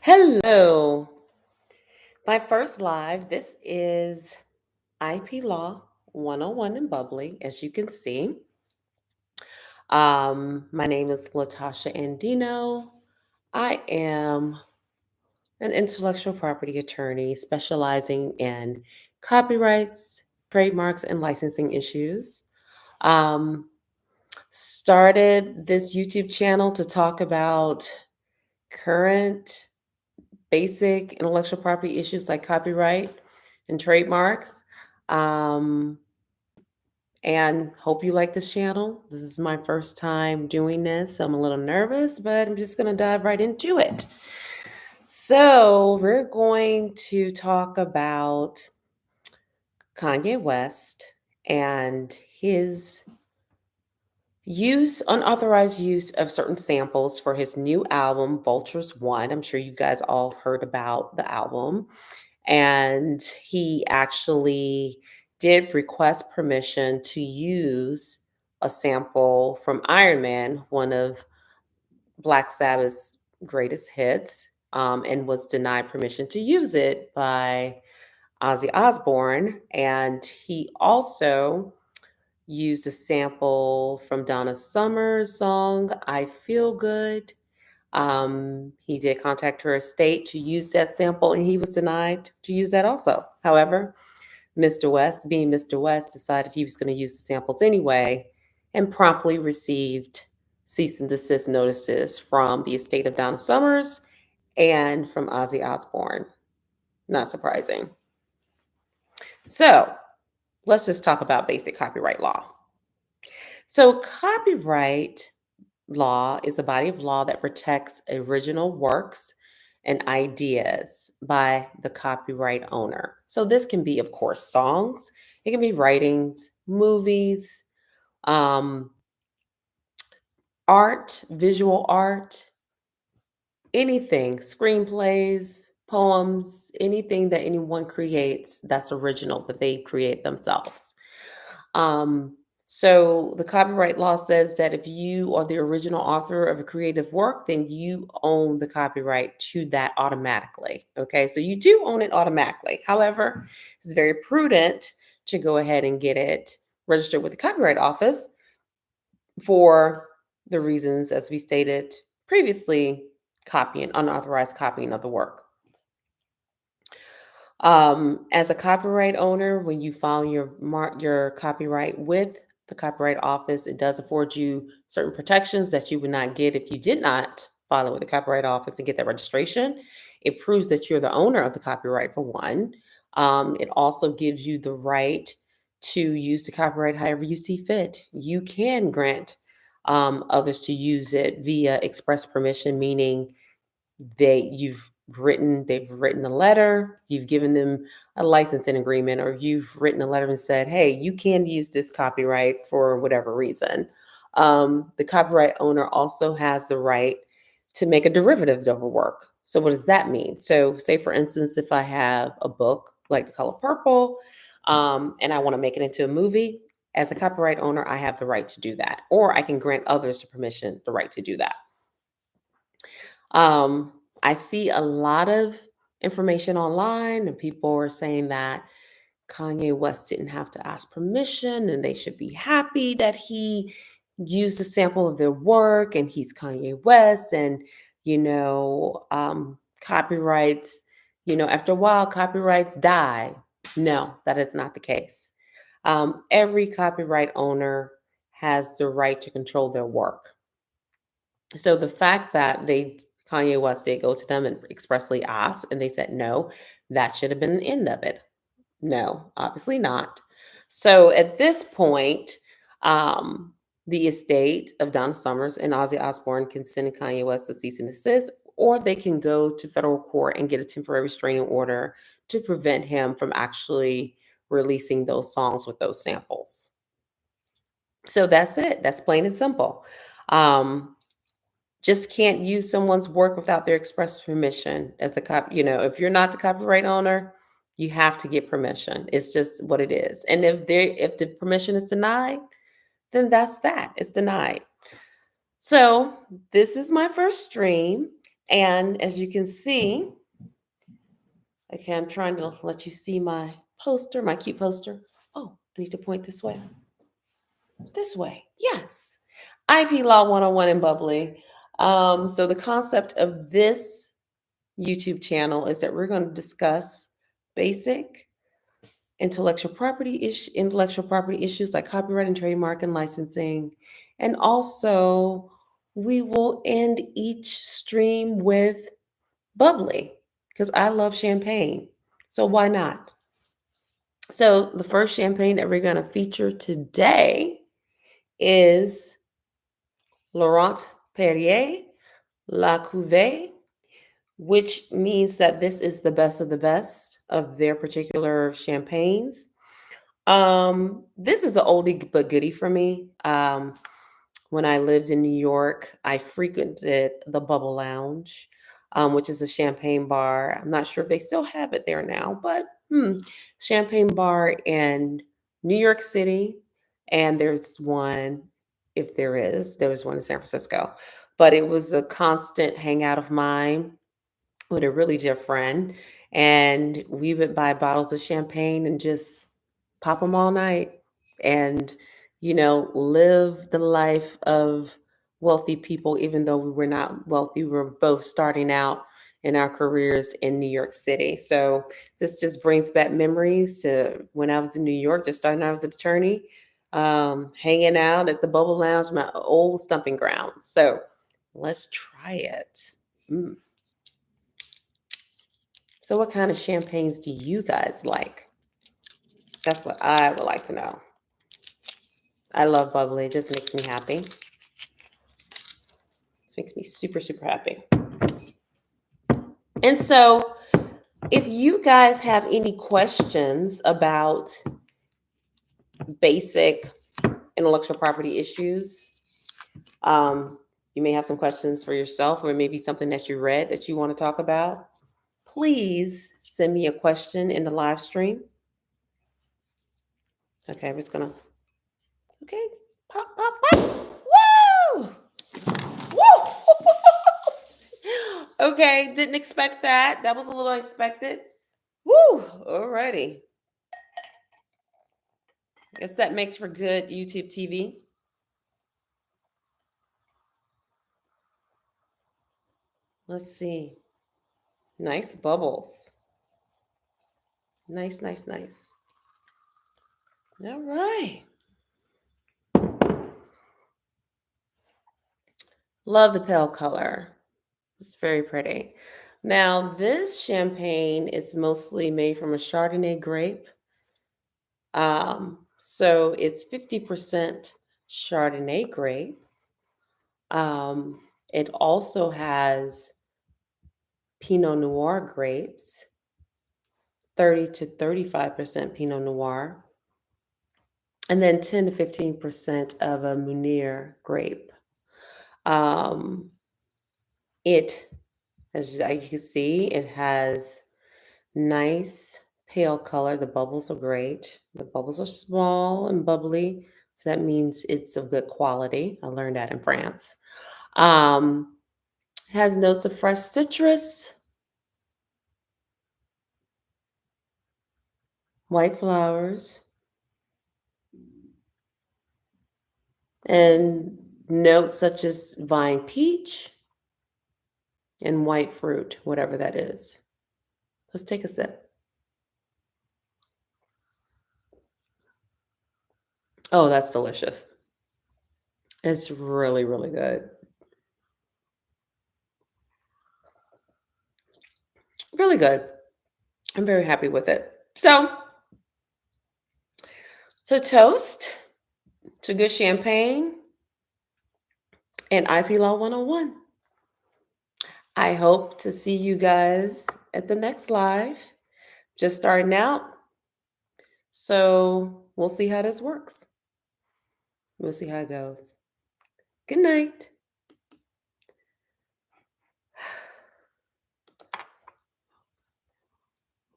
Hello. My first live. This is IP Law 101 in Bubbly, as you can see. My name is Latasha Andino. I am an intellectual property attorney specializing in copyrights, trademarks, and licensing issues. Um, Started this YouTube channel to talk about current basic intellectual property issues like copyright and trademarks. Um, and hope you like this channel. This is my first time doing this, so I'm a little nervous, but I'm just going to dive right into it. So, we're going to talk about Kanye West and his unauthorized use of certain samples for his new album, Vultures One. I'm sure you guys all heard about the album. And he actually did request permission to use a sample from Iron Man, one of Black Sabbath's greatest hits, and was denied permission to use it by Ozzy Osbourne. And he also used a sample from Donna Summer's song, I Feel Good. He did contact her estate to use that sample, and he was denied to use that also. However, Mr. West, being Mr. West, decided he was going to use the samples anyway and promptly received cease and desist notices from the estate of Donna Summers and from Ozzy Osbourne. Not surprising. So let's just talk about basic copyright law. So, copyright law is a body of law that protects original works and ideas by the copyright owner. So, this can be, of course, songs, it can be writings, movies, um, art, visual art, anything, screenplays, poems, anything that anyone creates that's original that they create themselves. Um, so the copyright law says that if you are the original author of a creative work, then you own the copyright to that automatically. Okay, so you do own it automatically. However, it's very prudent to go ahead and get it registered with the Copyright Office for the reasons, as we stated previously, copying, unauthorized copying of the work. As a copyright owner, when you file your copyright with the Copyright Office, it does afford you certain protections that you would not get if you did not file it with the Copyright Office and get that registration. It proves that you're the owner of the copyright, for one. It also gives you the right to use the copyright however you see fit. You can grant others to use it via express permission, meaning they've written a letter, you've given them a licensing agreement, or you've written a letter and said, hey, you can use this copyright for whatever reason. The copyright owner also has the right to make a derivative of a work. So what does that mean? So say, for instance, if I have a book like The Color Purple, and I want to make it into a movie, as a copyright owner, I have the right to do that, or I can grant others the right to do that. I see a lot of information online, and people are saying that Kanye West didn't have to ask permission and they should be happy that he used a sample of their work and he's Kanye West. And, copyrights, after a while, copyrights die. No, that is not the case. Every copyright owner has the right to control their work. So the fact that Kanye West did go to them and expressly ask, and they said no, that should have been the end of it. No, obviously not. So at this point, um, the estate of Donna Summers and Ozzy Osbourne can send Kanye West a cease and desist, or they can go to federal court and get a temporary restraining order to prevent him from actually releasing those songs with those samples. So that's it. That's plain and simple. Um, just can't use someone's work without their express permission as a if you're not the copyright owner, you have to get permission. It's just what it is. And if the permission is denied, then that's that. It's denied. So this is my first stream, And as you can see, okay, I'm trying to let you see my poster, my cute poster. Oh, I need to point this way. This way. Yes. IP Law 101 and Bubbly. So the concept of this YouTube channel is that we're going to discuss basic intellectual property issues like copyright and trademark and licensing. And also we will end each stream with bubbly because I love champagne. So why not? So the first champagne that we're going to feature today is Laurent Perrier La Cuvée, which means that this is the best of their particular champagnes. This is an oldie but goodie for me. When I lived in New York, I frequented the Bubble Lounge, which is a champagne bar. I'm not sure if they still have it there now, but champagne bar in New York City, and there's one, if there was one in San Francisco. But it was a constant hangout of mine with a really dear friend, and we would buy bottles of champagne and just pop them all night and live the life of wealthy people. Even though we were not wealthy, we were both starting out in our careers in New York City. So this just brings back memories to when I was in New York, just starting out as an attorney, hanging out at the Bubble Lounge, my old stumping grounds. So let's try it. Mm. So what kind of champagnes do you guys like? That's what I would like to know. I love bubbly. It just makes me happy. This makes me super, super happy. And so if you guys have any questions about basic intellectual property issues, you may have some questions for yourself, or maybe something that you read that you want to talk about. Please send me a question in the live stream. Okay, I'm just gonna, okay, pop, pop, pop. Woo! Woo! Okay, didn't expect that. That was a little unexpected. Woo! Alrighty. Guess that makes for good YouTube TV. Let's see. Nice bubbles. Nice, nice, nice. All right. Love the pale color. It's very pretty. Now, this champagne is mostly made from a Chardonnay grape. So it's 50% Chardonnay grape. It also has Pinot Noir grapes, 30 to 35% Pinot Noir, and then 10 to 15% of a Munir grape. Um, it, as you can see, it has nice pale color. The bubbles are great. The bubbles are small and bubbly, so that means it's of good quality. I learned that in France. Um, has notes of fresh citrus, white flowers, and notes such as vine peach and white fruit, whatever that is. Let's take a sip. Oh, that's delicious. It's really, really good. Really good. I'm very happy with it. So toast to good champagne and IP Law 101. I hope to see you guys at the next live. Just starting out. So we'll see how this works. We'll see how it goes. Good night.